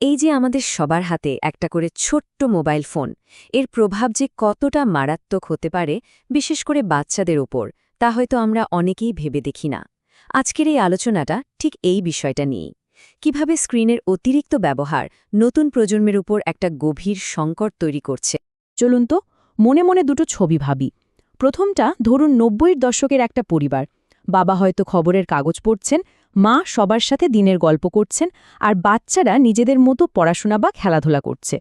এই যে আমাদের সবার হাতে একটা করে ছোট্ট মোবাইল ফোন, এর প্রভাব যে কতটা মারাত্মক হতে পারে, বিশেষ করে বাচ্চাদের ওপর, তা হয়তো আমরা অনেকেই ভেবে দেখি না। আজকের এই আলোচনাটা ঠিক এই বিষয়টা নিয়েই। কিভাবে স্ক্রিনের অতিরিক্ত ব্যবহার নতুন প্রজন্মের উপর একটা গভীর সংকট তৈরি করছে। চলুন তো মনে মনে দুটো ছবি ভাবি। প্রথমটা ধরুন ৯০-এর দশকের একটা পরিবার। বাবা হয়তো খবরের কাগজ পড়ছেন, মা সবার সাথে দিনের গল্প করছেন, আর বাচ্চারা নিজেদের মতো পড়াশোনা বা খেলাধুলা করছে।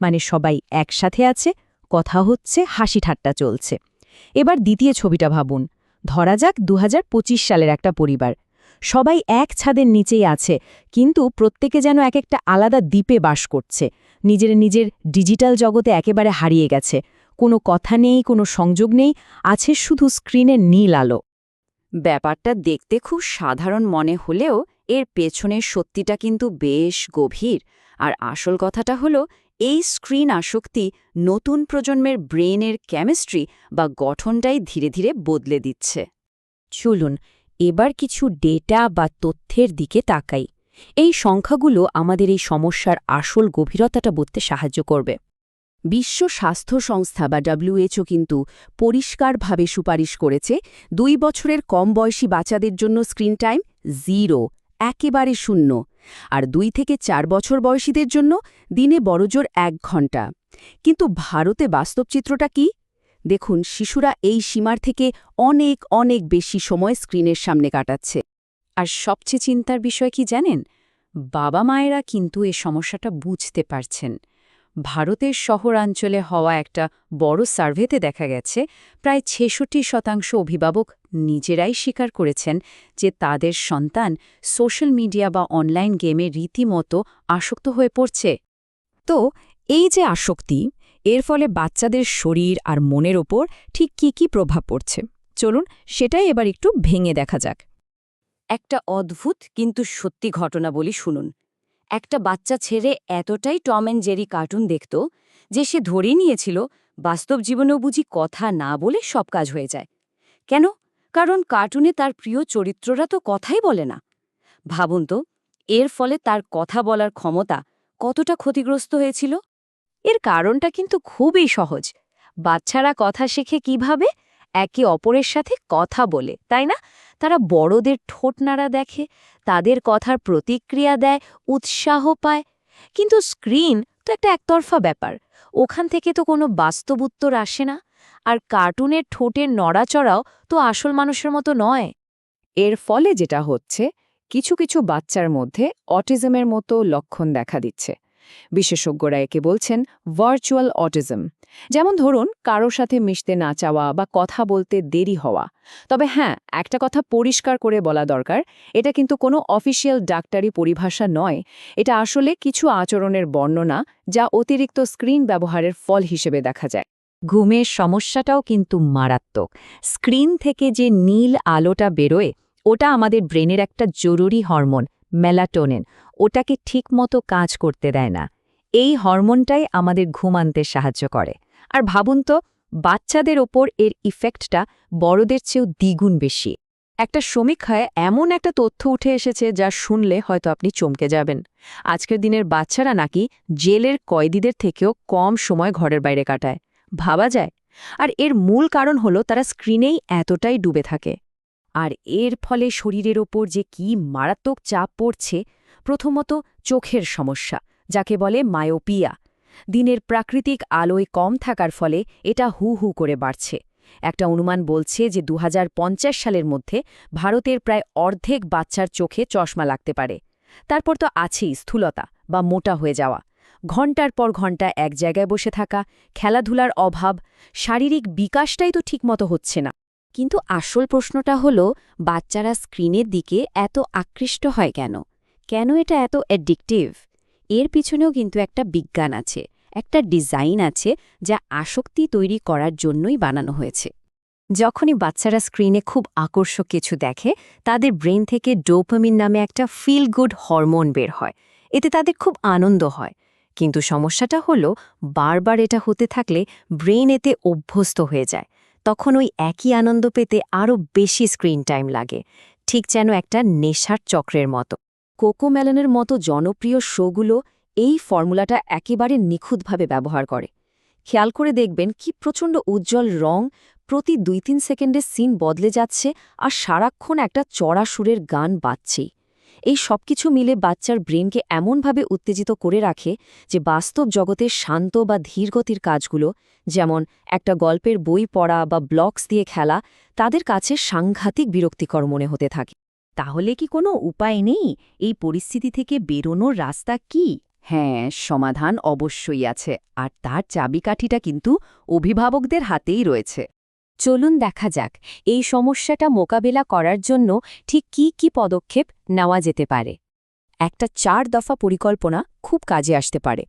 মানে সবাই একসাথে আছে, কথা হচ্ছে, হাসি ঠাট্টা চলছে। এবার দ্বিতীয় ছবিটা ভাবুন। ধরা যাক ২০২৫ সালের একটা পরিবার। সবাই এক ছাদের নিচেই আছে, কিন্তু প্রত্যেকে যেন এক একটা আলাদা দ্বীপে বাস করছে। নিজের ডিজিটাল জগতে একেবারে হারিয়ে গেছে। কোনো কথা নেই, কোনো সংযোগ নেই, আছে শুধু স্ক্রিনের নীল আলো। ব্যাপারটা দেখতে খুব সাধারণ মনে হলেও এর পেছনের সত্যিটা কিন্তু বেশ গভীর। আর আসল কথাটা হলো, এই স্ক্রিন আসক্তি নতুন প্রজন্মের ব্রেনের কেমিস্ট্রি বা গঠনটাই ধীরে ধীরে বদলে দিচ্ছে। চলুন এবার কিছু ডেটা বা তথ্যের দিকে তাকাই। এই সংখ্যাগুলো আমাদের এই সমস্যার আসল গভীরতাটা বুঝতে সাহায্য করবে। বিশ্ব স্বাস্থ্য সংস্থা বা WHO কিন্তু পরিষ্কারভাবে সুপারিশ করেছে ২ বছরের কম বয়সী বাচ্চাদের জন্য স্ক্রিন টাইম 0, একেবারে শূন্য, আর ২ থেকে ৪ বছর বয়সীদের জন্য দিনে বড়জোর ১ ঘণ্টা। কিন্তু ভারতে বাস্তব চিত্রটা কি? দেখুন, শিশুরা এই সীমার থেকে অনেক অনেক বেশি সময় স্ক্রিনের সামনে কাটাচ্ছে। আর সবচেয়ে চিন্তার বিষয় কি জানেন? বাবা মায়েরা কিন্তু এ সমস্যাটা বুঝতে পারছেন। ভারতের শহরাঞ্চলে হওয়া একটা বড় সার্ভেতে দেখা গেছে, প্রায় ৬৬% অভিভাবক নিজেরাই স্বীকার করেছেন যে তাদের সন্তান সোশ্যাল মিডিয়া বা অনলাইন গেমে রীতিমতো আসক্ত হয়ে পড়ছে। তো এই যে আসক্তি, এর ফলে বাচ্চাদের শরীর আর মনের ওপর ঠিক কি প্রভাব পড়ছে, চলুন সেটাই এবার একটু ভেঙে দেখা যাক। একটা অদ্ভুত কিন্তু সত্যি ঘটনা বলি, শুনুন। একটা বাচ্চা ছেড়ে এতটাই টম অ্যান্ড জেরি কার্টুন দেখত যে সে ধরেই নিয়েছিল বাস্তব জীবনেও বুঝি কথা না বলে সব কাজ হয়ে যায়। কেন? কারণ কার্টুনে তার প্রিয় চরিত্ররা তো কথাই বলে না। ভাবুন তো, এর ফলে তার কথা বলার ক্ষমতা কতটা ক্ষতিগ্রস্ত হয়েছিল। এর কারণটা কিন্তু খুবই সহজ। বাচ্চারা কথা শেখে কিভাবে? একে অপরের সাথে কথা বলে, তাই না? তারা বড়দের ঠোঁট নাড়া দেখে, তাদের কথার প্রতিক্রিয়া দেয়, উৎসাহ পায়। কিন্তু স্ক্রিন তো একটা একতরফা ব্যাপার, ওখান থেকে তো কোনো বাস্তব উত্তর আসে না। আর কার্টুনের ঠোঁটের নড়াচড়াও তো আসল মানুষের মতো নয়। এর ফলে যেটা হচ্ছে, কিছু কিছু বাচ্চার মধ্যে অটিজমের মতো লক্ষণ দেখা দিচ্ছে। বিশেষজ্ঞরা একে বলছেন ভার্চুয়াল অটিজম। যেমন ধরুন, কারো সাথে মিশতে না চাওয়া বা কথা বলতে দেরি হওয়া। তবে হ্যাঁ, একটা কথা পরিষ্কার করে বলা দরকার, এটা কিন্তু কোনো অফিসিয়াল ডাক্তারি পরিভাষা নয়। এটা আসলে কিছু আচরণের বর্ণনা, যা অতিরিক্ত স্ক্রিন ব্যবহারের ফল হিসেবে দেখা যায়। ঘুমের সমস্যাটাও কিন্তু মারাত্মক। স্ক্রিন থেকে যে নীল আলোটা বেরোয়, ওটা আমাদের ব্রেনের একটা জরুরি হরমোন, মেলাটোনিন। ওটাকে ঠিকমতো কাজ করতে দেয় না। এই হরমোনটাই আমাদের ঘুম আনতে সাহায্য করে। আর ভাবুন তো, বাচ্চাদের ওপর এর ইফেক্টটা বড়দের চেয়েও দ্বিগুণ বেশি। একটা সমীক্ষায় এমন একটা তথ্য উঠে এসেছে যা শুনলে হয়তো আপনি চমকে যাবেন। আজকের দিনের বাচ্চারা নাকি জেলের কয়েদিদের থেকেও কম সময় ঘরের বাইরে কাটায়। ভাবা যায়? আর এর মূল কারণ হলো তারা স্ক্রিনেই এতটাই ডুবে থাকে। আর এর ফলে শরীরের ওপর যে কি মারাত্মক চাপ পড়ছে। প্রথমত, চোখের সমস্যা, যাকে বলে মায়োপিয়া। দিনের প্রাকৃতিক আলোয় কম থাকার ফলে এটা হু হু করে বাড়ছে। একটা অনুমান বলছে যে ২০৫০ সালের মধ্যে ভারতের প্রায় অর্ধেক বাচ্চার চোখে চশমা লাগতে পারে। তারপর তো আছেই স্থূলতা বা মোটা হয়ে যাওয়া, ঘণ্টার পর ঘণ্টা এক জায়গায় বসে থাকা, খেলাধুলার অভাব, শারীরিক বিকাশটাই তো ঠিকমতো হচ্ছে না। কিন্তু আসল প্রশ্নটা হলো, বাচ্চারা স্ক্রিনের দিকে এত আকৃষ্ট হয় কেন? কেন এটা এত অ্যাডিকটিভ? এর পিছনেও কিন্তু একটা বিজ্ঞান আছে, একটা ডিজাইন আছে, যা আসক্তি তৈরি করার জন্যই বানানো হয়েছে। যখনই বাচ্চারা স্ক্রিনে খুব আকর্ষক কিছু দেখে, তাদের ব্রেন থেকে ডোপামিন নামে একটা ফিল গুড হরমোন বের হয়। এতে তাদের খুব আনন্দ হয়। কিন্তু সমস্যাটা হলো, বারবার এটা হতে থাকলে ব্রেন এতে অভ্যস্ত হয়ে যায়। তখন ওই একই আনন্দ পেতে আরও বেশি স্ক্রিন টাইম লাগে, ঠিক যেন একটা নেশার চক্রের মতো। কোকোমেলনের মতো জনপ্রিয় শোগুলো এই ফর্মুলাটা একেবারে নিখুঁতভাবে ব্যবহার করে। খেয়াল করে দেখবেন কি প্রচণ্ড উজ্জ্বল রং, প্রতি ২-৩ সেকেন্ডে সিন বদলে যাচ্ছে আর সারাক্ষণ একটা চড়া সুরের গান বাজছেই। এই সবকিছু মিলে বাচ্চার ব্রেনকে এমনভাবে উত্তেজিত করে রাখে যে বাস্তব জগতের শান্ত বা ধীরগতির কাজগুলো, যেমন একটা গল্পের বই পড়া বা ব্লকস দিয়ে খেলা, তাদের কাছে সাংঘাতিক বিরক্তিকর মনে হতে থাকে। তাহলে কি কোনো উপায় নেই? এই পরিস্থিতি থেকে বেরোনোর রাস্তা কি? হ্যাঁ, সমাধান অবশ্যই আছে, আর তার চাবিকাঠিটা কিন্তু অভিভাবকদের হাতেই রয়েছে। চলুন দেখা যাক এই সমস্যাটা মোকাবেলা করার জন্য ঠিক কি পদক্ষেপ নেওয়া যেতে পারে। একটা ৪ দফা পরিকল্পনা খুব কাজে আসতে পারে।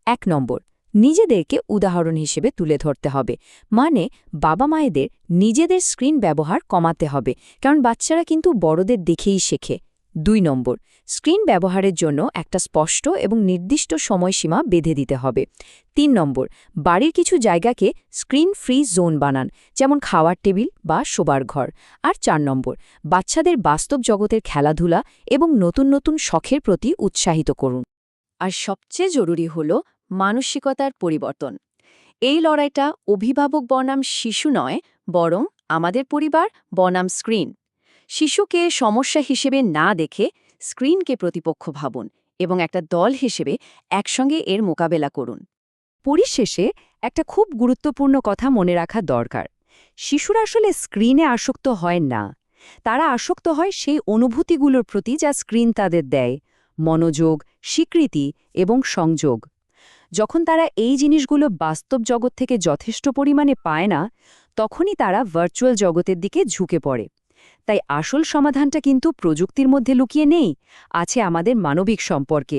১ নম্বর, নিজেদেরকে উদাহরণ হিসেবে তুলে ধরতে হবে। মানে বাবা মায়েদের নিজেদের স্ক্রিন ব্যবহার কমাতে হবে, কারণ বাচ্চারা কিন্তু বড়দের দেখেই শেখে। ২ নম্বর, স্ক্রিন ব্যবহারের জন্য একটা স্পষ্ট এবং নির্দিষ্ট সময়সীমা বেঁধে দিতে হবে। ৩ নম্বর, বাড়ির কিছু জায়গাকে স্ক্রিন ফ্রি জোন বানান, যেমন খাওয়ার টেবিল বা শোবার ঘর। আর ৪ নম্বর, বাচ্চাদের বাস্তব জগতের খেলাধুলা এবং নতুন নতুন শখের প্রতি উৎসাহিত করুন। আর সবচেয়ে জরুরি হল মানসিকতার পরিবর্তন। এই লড়াইটা অভিভাবক বনাম শিশু নয়, বরং আমাদের পরিবার বনাম স্ক্রিন। শিশুকে সমস্যা হিসেবে না দেখে স্ক্রিনকে প্রতিপক্ষ ভাবুন এবং একটা দল হিসেবে একসঙ্গে এর মোকাবেলা করুন। পরিশেষে একটা খুব গুরুত্বপূর্ণ কথা মনে রাখা দরকার। শিশুরা আসলে স্ক্রিনে আসক্ত হয় না, তারা আসক্ত হয় সেই অনুভূতিগুলোর প্রতি যা স্ক্রিন তাদের দেয়: মনোযোগ, স্বীকৃতি এবং সংযোগ। যখন তারা এই জিনিসগুলো বাস্তব জগৎ থেকে যথেষ্ট পরিমাণে পায় না, তখনই তারা ভার্চুয়াল জগতের দিকে ঝুঁকে পড়ে। তাই আসল সমাধানটা কিন্তু প্রযুক্তির মধ্যে লুকিয়ে নেই, আছে আমাদের মানবিক সম্পর্কে।